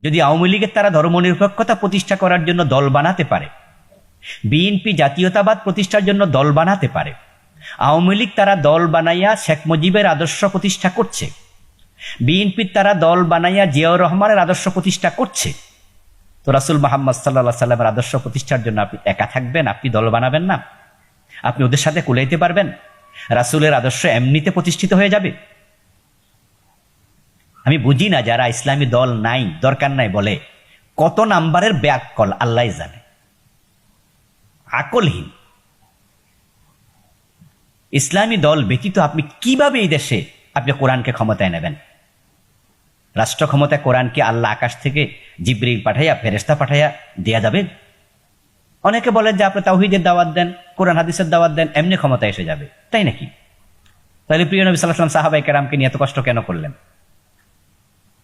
যদি আওয়ামী লীগের তারা ধর্মনিরপেক্ষতা প্রতিষ্ঠা করার জন্য দল বানাতে পারে, বিএনপি জাতীয়তাবাদ প্রতিষ্ঠার জন্য দল বানাতে পারে, আওয়ামী লীগ তারা দল বানাইয়া শেখ মুজিবের আদর্শ প্রতিষ্ঠা করছে, বিএনপির তারা দল বানাইয়া জিয়াউর রহমানের আদর্শ প্রতিষ্ঠা করছে, তো রাসূল মুহাম্মদ সাল্লাল্লাহু সাল্লামের আদর্শ প্রতিষ্ঠার জন্য আপনি একা থাকবেন? আপনি দল বানাবেন না? আপনি ওদের সাথে কুলাইতে পারবেন? রাসূলের আদর্শ এমনিতে প্রতিষ্ঠিত হয়ে যাবে? আমি বুঝি না যারা ইসলামী দল নাই, দরকার নাই বলে, কত নাম্বারের ব্যাককল আল্লাহ জানে, আকলহীন। ইসলামী দল ব্যতীত আপনি কিভাবে এই দেশে আপনি কোরআনকে ক্ষমতায় নেবেন? রাষ্ট্র ক্ষমতায় কোরআনকে আল্লাহ আকাশ থেকে জিবরিল পাঠাইয়া, ফেরেশতা পাঠাইয়া দেয়া যাবে? অনেকে বলেন যে আপনি তাওহীদের দাওয়াত দেন, কোরআন হাদিসের দাওয়াত দেন, এমনি ক্ষমতা এসে যাবে। তাই নাকি? তাহলে প্রিয় নবী সাল্লাল্লাহু আলাইহি ওয়াসাল্লাম সাহাবায়ে কেরামকে নিয়ে এত কষ্ট কেন করলেন?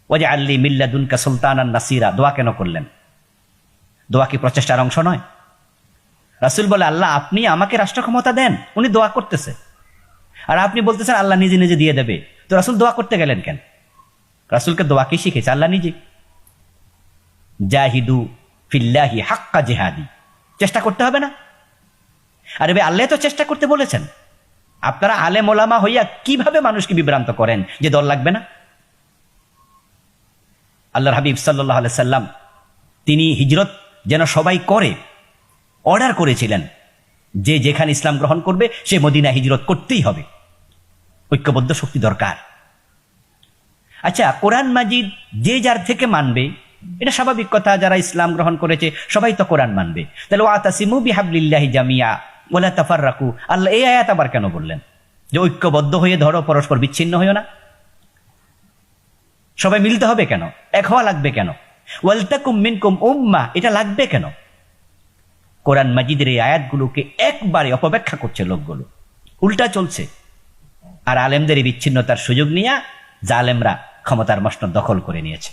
ওয়াজআল লি মিন লাদুনকা সুলতানান নাসিরা দোয়া কেন করলেন? দোয়া কি প্রচেষ্টার অংশ নয়? রাসূল বলে, আল্লাহ আপনি আমাকে রাষ্ট্র ক্ষমতা দেন। উনি দোয়া করতেছে, আর আপনি বলতেছেন আল্লাহ নিজে নিজে দিয়ে দেবে। তো রাসূল দোয়া করতে গেলেন কেন? রাসূলকে দোয়া কি শিখেছে? আল্লাহ নিজে। জাহিদু ফিল্লাহি হাক্কা জিহাদি, চেষ্টা করতে হবে না? আরে ভাই, আল্লাহ তো চেষ্টা করতে বলেছেন। আপনারা আলেম ওলামা হইয়া কিভাবে মানুষকে বিভ্রান্ত করেন যে দল লাগবে না? আল্লাহর হাবিব সাল্লাল্লাহু আলাইহি সাল্লাম তিনি হিজরত যেন সবাই করে অর্ডার করেছিলেন, যে যেখানে ইসলাম গ্রহণ করবে সে মদিনা হিজরত করতেই হবে। ঐক্যবদ্ধ শক্তি দরকার। আচ্ছা, কোরআন মাজিদ যে যার থেকে মানবে এটা স্বাভাবিক কথা, যারা ইসলাম গ্রহণ করেছে সবাই তো কোরআন মানবে। তাহলে ওয়াতাসিমু বিহাবলিল্লাহি জামিয়া ওয়ালা তাফাররাকু, আল্লাহ এই আয়াত আবার কেন বললেন যে ঐক্যবদ্ধ হয়ে ধরো, পরস্পর বিচ্ছিন্ন হইও না? সবাই মিলতে হবে কেন? এক হওয়া লাগবে কেন? ওয়ালতাকুম মিনকুম উম্মাহ, এটা লাগবে কেন? কোরআন মাজিদের এই আয়াতগুলোকে একবারে অপব্যাখ্যা করছে লোকগুলো, উল্টা চলছে। আর আলেমদের এই বিচ্ছিন্নতার সুযোগ নিয়ে জালেমরা ক্ষমতার মসনদ দখল করে নিয়েছে।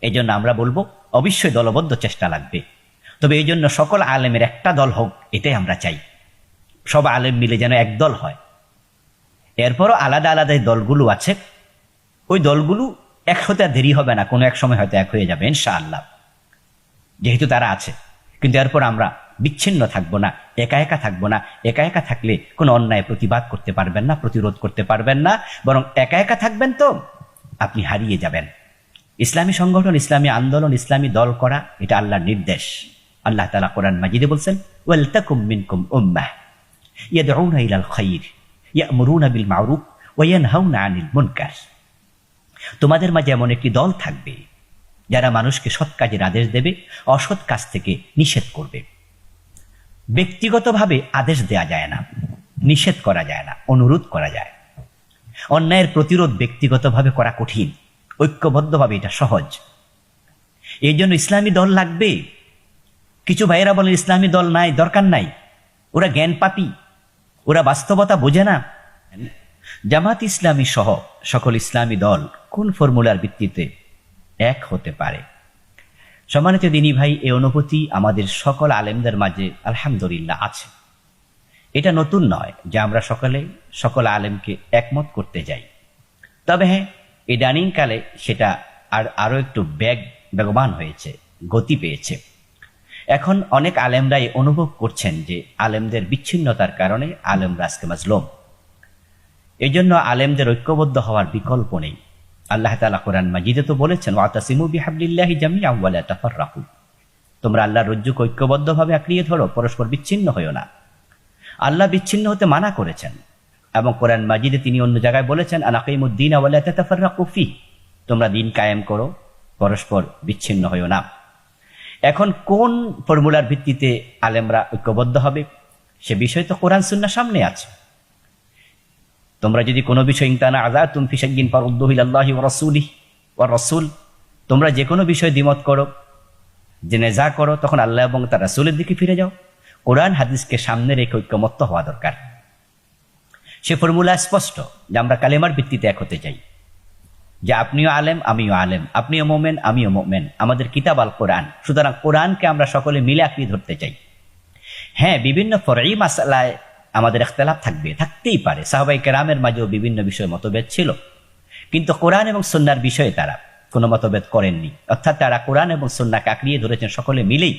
এই জন্য আমরা বলবো অবশ্যই দলবদ্ধ চেষ্টা লাগবে, তবে এই জন্য সকল আলেমের একটা দল হোক, এটাই আমরা চাই। সব আলেম মিলে যেন এক দল হয়। এরপরও আলাদা আলাদা দলগুলো আছে, ওই দলগুলো এক হতে দেরি হবে না, কোনো এক সময় হয়তো এক হয়ে যাবে ইনশাআল্লাহ, যেহেতু তারা আছে। কিন্তু এরপর আমরা বিচ্ছিন্ন থাকবো না, একা একা থাকবো না। একা একা থাকলে কোনো অন্যায় প্রতিবাদ করতে পারবেন না, প্রতিরোধ করতে পারবেন না, বরং একা একা থাকবেন তো আপনি হারিয়ে যাবেন। ইসলামী সংগঠন, ইসলামী আন্দোলন, ইসলামী দল করা এটা আল্লাহর নির্দেশ। আল্লাহ তাআলা কোরআন মাজিদে বলছেন, ওয়ালতাকুম মিনকুম উম্মাহ ইয়াদউনা ইলাল খায়র ইয়ামুরুনা বিল মা'রুফ ওয়া ইয়ানহাউনা আনিল মুনকার। তোমাদের মাঝে এমন একটি দল থাকবে যারা মানুষকে সৎ কাজের আদেশ দেবে, অসৎ কাজ থেকে নিষেধ করবে। ব্যক্তিগতভাবে আদেশ দেয়া যায় না, নিষেধ করা যায় না, অনুরোধ করা যায়। অন্যায়ের প্রতিরোধ ব্যক্তিগতভাবে করা কঠিন, ঐক্যবদ্ধভাবে এটা সহজ। এই জন্য ইসলামী দল লাগবে। কিছু ভাইয়েরা বলেন ইসলামী দল নাই, দরকার নাই, ওরা জ্ঞান পাপী, ওরা বাস্তবতা বোঝে না। জামাত ইসলামী সহ সকল ইসলামী দল কোন ফর্মুলার ভিত্তিতে এক হতে পারে? সম্মানিত দিনী ভাই, এই অনুভূতি আমাদের সকল আলেমদের মাঝে আলহামদুলিল্লাহ আছে। এটা নতুন নয় যে আমরা সকল আলেমকে একমত করতে যাই। তবে হ্যাঁ, ইদানিং কালে সেটা আরো একটু বেগবান হয়েছে, গতি পেয়েছে। এখন অনেক আলেমরাই অনুভব করছেন যে আলেমদের বিচ্ছিন্নতার কারণে আলেমরা আজকে মাজলুম। এই জন্য আলেমদের ঐক্যবদ্ধ হওয়ার বিকল্প নেই। আল্লাহ তাআলা কোরআন মাজিদে তো বলেছেন, ওয়াতাসিমু বিহাবলিল্লাহি জামিআ ওয়ালা তাফাররাকু, তোমরা আল্লাহর রজ্জুকে ঐক্যবদ্ধভাবে আঁকড়িয়ে ধরো, পরস্পর বিচ্ছিন্ন হইও না। আল্লাহ বিচ্ছিন্ন হতে মানা করেছেন, এবং কোরআন মাজিদে তিনি অন্য জায়গায় বলেছেন, আনাকিমুদ্দিন ওয়ালা তাতাফাররাকু ফি, তোমরা দিন কায়েম করো, পরস্পর বিচ্ছিন্ন হইও না। এখন কোন ফর্মুলার ভিত্তিতে আলেমরা ঐক্যবদ্ধ হবে সে বিষয় তো কোরআন সুন্নাহ সামনে আছে। তোমরা যদি কোনো বিষয় ইনতানা আযাতুম ফি শাইইন ফারুদ্দুহু ইলাল্লাহি ওয়া রাসূলিহি ওয়া রাসূল, তোমরা যে কোনো বিষয় দ্বিমত করো, যে নেজা করো, তখন আল্লাহ এবং তার রাসূলের দিকে ফিরে যাও। কোরআন হাদিসকে সামনে রেখে ঐক্যমত্য হওয়া দরকার। সে ফর্মুলা স্পষ্ট যে আমরা কালেমার ভিত্তিতে এক হতে চাই, যে আপনিও আলেম আমিও আলেম, আপনিও মোমেন আমিও মোমেন, আমাদের কিতাব আল কোরআন। সুতরাং কোরআনকে আমরা সকলে মিলে আঁকড়িয়ে ধরতে চাই। হ্যাঁ, বিভিন্ন ফরঈ মাসআলায় আমাদের ইখতিলাফ থাকতেই পারে। সাহাবায়ে কেরামের মাঝেও বিভিন্ন বিষয়ে মতভেদ ছিল, কিন্তু কোরআন এবং সুন্নাহর বিষয়ে তারা কোনো মতভেদ করেননি। অর্থাৎ তারা কোরআন এবং সুন্নাহকে আঁকড়িয়ে ধরেছেন সকলে মিলেই।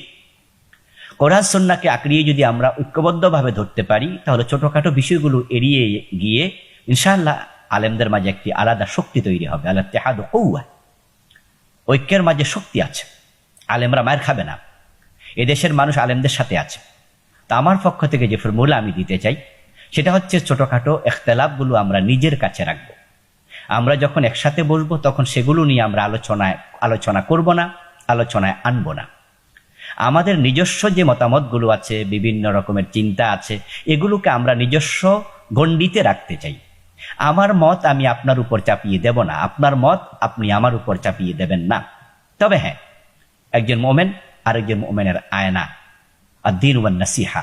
কোরআন সুন্নাহকে আঁকড়িয়ে যদি আমরা ঐক্যবদ্ধভাবে ধরতে পারি, তাহলে ছোটখাটো বিষয়গুলো এড়িয়ে গিয়ে ইনশাআল্লাহ আলেমদের মাঝে একটি আলাদা শক্তি তৈরি হবে। আল ইত্তিহাদু কুওয়া, ঐক্যের মাঝে শক্তি আছে। আলেমরা মায়ের খাবে না, এদেশের মানুষ আলেমদের সাথে আছে। তা আমার পক্ষ থেকে যে ফর্মুলা আমি দিতে চাই সেটা হচ্ছে, ছোটখাটো ইখতিলাফগুলো আমরা নিজের কাছে রাখবো। আমরা যখন একসাথে বসবো তখন সেগুলো নিয়ে আমরা আলোচনা করব না, আলোচনায় আনবো না। আমাদের নিজস্ব যে মতামতগুলো আছে, বিভিন্ন রকমের চিন্তা আছে, এগুলোকে আমরা নিজস্ব গণ্ডিতে রাখতে চাই। আমার মত আমি আপনার উপর চাপিয়ে দেব না, আপনার মত আপনি আমার উপর চাপিয়ে দেবেন না। তবে হ্যাঁ, একজন মোমেন আরেকজন মোমেনের আয়না, আদ-দীন ওয়ান নাসিহা।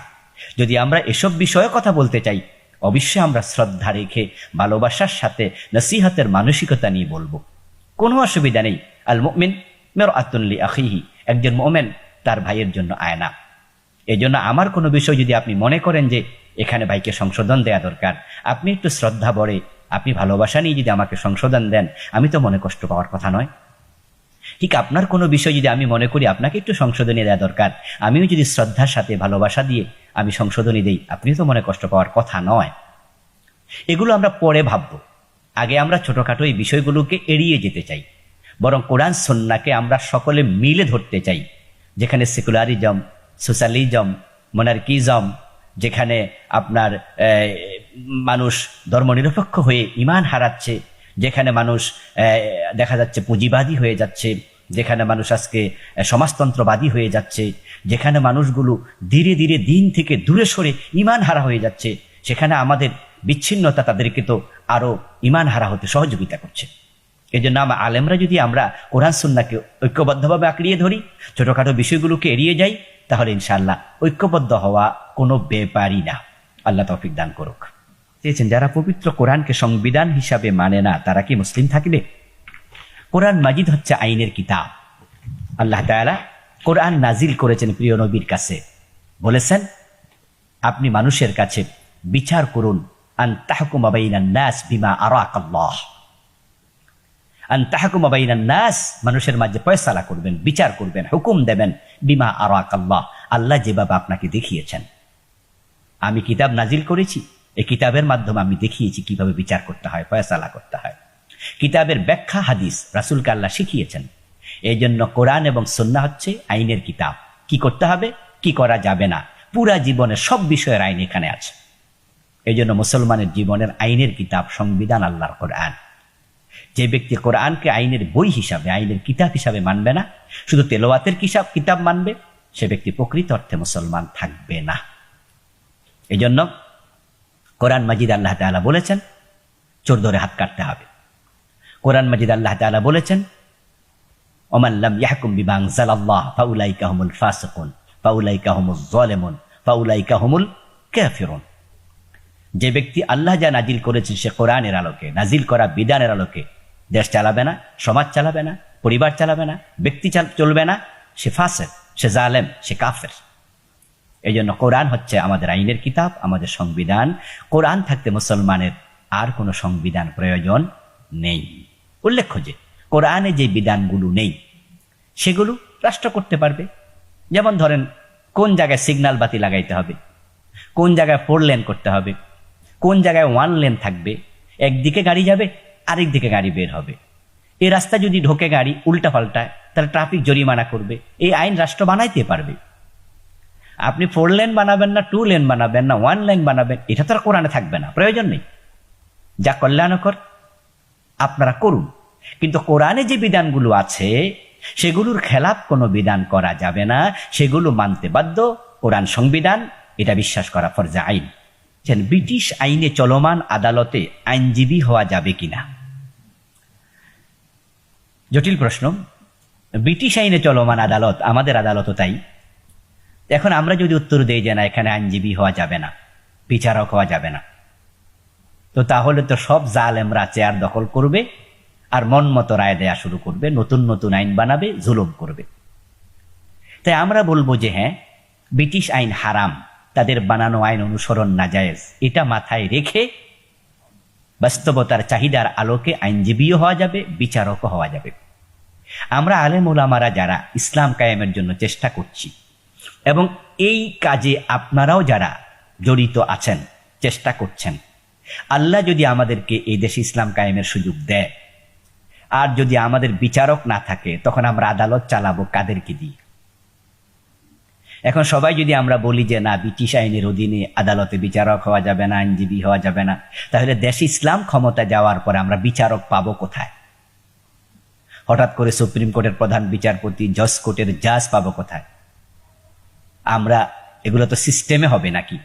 যদি আমরা এসব বিষয়ে কথা বলতে চাই, অবশ্যই আমরা শ্রদ্ধা রেখে ভালোবাসার সাথে নসিহতের মানসিকতা নিয়ে বলবো, কোনো অসুবিধা নেই। আল মুমিন মিরআতুন লি আখিহি, একজন মোমেন তার ভাইয়ের জন্য আয়না। এই জন্য আমার কোনো বিষয় যদি আপনি মনে করেন যে এখানে ভাইকে সংশোধন দেয়া দরকার, আপনি একটু শ্রদ্ধা ভরে, আপনি ভালোবাসা নিয়ে যদি আমাকে সংশোধন দেন, আমি তো মনে কষ্ট পাওয়ার কথা নয়। ঠিক আপনার কোনো বিষয় যদি আমি মনে করি আপনাকে একটু সংশোধনী দেওয়া দরকার, আমিও যদি শ্রদ্ধার সাথে ভালোবাসা দিয়ে আমি সংশোধনী দেই, আপনিও তো মনে কষ্ট পাওয়ার কথা নয়। এগুলো আমরা পরে ভাববো, আগে আমরা ছোটখাটো এই বিষয়গুলোকে এড়িয়ে যেতে চাই। বরং কোরআন সুন্নাহকে আমরা সকলে মিলে ধরতে চাই। যেখানে সেকুলারিজম, সোশ্যালিজম, মনার্কিজম, যেখানে আপনার মানুষ ধর্মনিরপেক্ষ হয়ে ঈমান হারাচ্ছে, যেখানে মানুষ দেখা যাচ্ছে পুঁজিবাদী হয়ে যাচ্ছে, যেখানে মানুষ আজকে সমাজতন্ত্রবাদী হয়ে যাচ্ছে, যেখানে মানুষগুলো ধীরে ধীরে দিন থেকে দূরে সরে ঈমান হারা হয়ে যাচ্ছে, সেখানে আমাদের বিচ্ছিন্নতা তাদেরকে তো আরো ঈমান হারা হতে সহযোগিতা করছে। এই জন্য আলেমরা যদি আমরা কোরআন সুন্নাহকে ঐক্যবদ্ধভাবে আঁকড়িয়ে ধরি, ছোটখাটো বিষয়গুলোকে এড়িয়ে যাই, তাহলে ইনশাআল্লাহ ঐক্যবদ্ধ হওয়া কোনো ব্যাপারই না। আল্লাহ তৌফিক দান করুক। চেয়েছেন, যারা পবিত্র কোরআনকে সংবিধান হিসাবে মানে না, তারা কি মুসলিম থাকবে? কোরআন মাজিদ হচ্ছে আইনের কিতাব। আল্লাহ তাআলা কোরআন নাজিল করেছেন প্রিয় নবীর কাছে, বলেছেন আপনি মানুষের কাছে বিচার করুন, আন তাহকুমা বাইনান নাস বিমা আরাকাল্লাহ। আন তাহকুমা বাইনান নাস, মানুষের মাঝে ফয়সালা করবেন, বিচার করবেন, হুকুম দেবেন, বিমা আরাকাল্লাহ, আল্লাহ যেভাবে আপনাকে দেখিয়েছেন। আমি কিতাব নাজিল করেছি, এই কিতাবের মাধ্যমে আমি দেখিয়েছি কিভাবে বিচার করতে হয়, ফয়সালা করতে হয়। কিতাবের ব্যাখ্যা হাদিস রাসূলকে আল্লাহ শিখিয়েছেন। এই জন্য কোরআন এবং সুন্নাহ হচ্ছে আইনের কিতাব। কি করতে হবে, কি করা যাবে না, পুরা জীবনের সব বিষয়ের আইন এখানে আছে। এই জন্য মুসলমানের জীবনের আইনের কিতাব সংবিধান আল্লাহর কোরআন। যে ব্যক্তি কোরআনকে আইনের বই হিসাবে, আইনের কিতাব হিসাবে মানবে না, শুধু তেলাওয়াতের কিতাব মানবে, সে ব্যক্তি প্রকৃত অর্থে মুসলমান থাকবে না। এই জন্য কোরআন মাজিদ আল্লাহ তাআলা বলেছেন চোর ধরে হাত কাটতে হবে। কোরআন মাজিদ আল্লাহ তাআলা বলেছেন ওমান লাম ইয়াহকুম বিমা আনজালাল্লাহ ফাউলাইকা হুমুল ফাসিকুন ফাউলাইকা হুমুজ যালিমুন ফাউলাইকা হুমুল কাফিরুন। যে ব্যক্তি আল্লাহ যা নাজিল করেছেন সে কোরআনের আলোকে, নাজিল করা বিধানের আলোকে দেশ চালাবে না, সমাজ চালাবে না, পরিবার চালাবে না, ব্যক্তি চলবে না, সে ফাসিক, সে জালেম, সে কাফের। এই জন্য কোরআন হচ্ছে আমাদের আইনের কিতাব, আমাদের সংবিধান। কোরআন থাকতে মুসলমানের আর কোনো সংবিধান প্রয়োজন নেই। উল্লেখ্য যে কোরআনে যে বিধানগুলো নেই সেগুলো রাষ্ট্র করতে পারবে। যেমন ধরেন, কোন জায়গায় সিগন্যাল বাতি লাগাইতে হবে, কোন জায়গায় 4 লেন করতে হবে, কোন জায়গায় 1 লেন থাকবে, একদিকে গাড়ি যাবে আরেক দিকে গাড়ি বের হবে। এই রাস্তা যদি ঢোকে গাড়ি উল্টা পাল্টায়, তাহলে ট্রাফিক জরিমানা করবে। এই আইন রাষ্ট্র বানাইতে পারবে। আপনি 4 লেন বানাবেন না, 2 লেন বানাবেন না, 1 লেন বানাবেন, এটা তো আর কোরআনে থাকবে না, প্রয়োজন নেই। যা কল্যাণকর আপনারা করুন, কিন্তু কোরআনে যে বিধানগুলো আছে সেগুলোর খেলাফ কোনো বিধান করা যাবে না, সেগুলো মানতে বাধ্য। কোরআন সংবিধান, এটা বিশ্বাস করা ফরজে আইন। ব্রিটিশ আইনে চলমান আদালতে আইনজীবী হওয়া যাবে কিনা? জটিল প্রশ্ন। ব্রিটিশ আইনে চলমান আদালত, আমাদের আদালতও তাই। এখন আমরা যদি উত্তর দেই যে না, এখানে আইনজীবী হওয়া যাবে না, বিচারক হওয়া যাবে না, তো তাহলে তো সব জালেমরা চেয়ার দখল করবে আর মন মতো রায় দেয়া শুরু করবে, নতুন নতুন আইন বানাবে, জুলুম করবে। তাই আমরা বলবো যে হ্যাঁ, ব্রিটিশ আইন হারাম, তাদের বানানো আইন অনুসরণ নাজায়েজ। এটা মাথায় রেখে বাস্তবতার চাহিদার আলোকে আইনজীবীও হওয়া যাবে, বিচারকও হওয়া যাবে। আমরা আলেম ওলামারা যারা ইসলাম কায়েমের জন্য চেষ্টা করছি, এবং এই কাজে আপনারাও যারা জড়িত আছেন, চেষ্টা করছেন, আল্লাহ যদি আমাদেরকে এই দেশে ইসলাম কায়েমের সুযোগ দেয়, আর যদি আমাদের বিচারক না থাকে, তখন আমরা আদালত চালাবো কাদেরকে দিয়ে? এখন সবাই যদি আমরা বলি যে না, ব্রিটিশ আইনের অধীনে আদালতে বিচারক হওয়া যাবে না, আইনজীবী হওয়া যাবে না, তাহলে দেশে ইসলাম ক্ষমতা যাওয়ার পরে আমরা বিচারক পাবো কোথায়? হঠাৎ করে সুপ্রিম কোর্টের প্রধান বিচারপতি, জজ কোর্টের জাজ পাবো কোথায়? আমরা এগুলো তো সিস্টেমে হবে নাকি?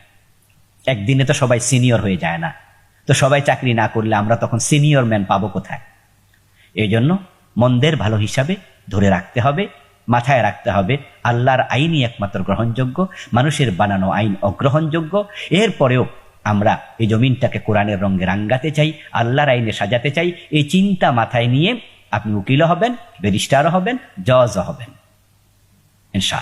একদিনে তো সবাই সিনিয়র হয়ে যায় না। তো সবাই চাকরি না করলে আমরা তখন সিনিয়র ম্যান পাবো কোথায়? এই জন্য মন্দের ভালো হিসাবে ধরে রাখতে হবে, মাথায় রাখতে হবে আল্লাহর আইনই একমাত্র গ্রহণযোগ্য, মানুষের বানানো আইন অগ্রহণযোগ্য। এরপরেও আমরা এই জমিনটাকে কোরআনের রঙে রাঙ্গাতে চাই, আল্লাহর আইনে সাজাতে চাই। এই চিন্তা মাথায় নিয়ে আপনি উকিলও হবেন, ব্যারিস্টারও হবেন, জজও হবেন ইনশাআল্লাহ।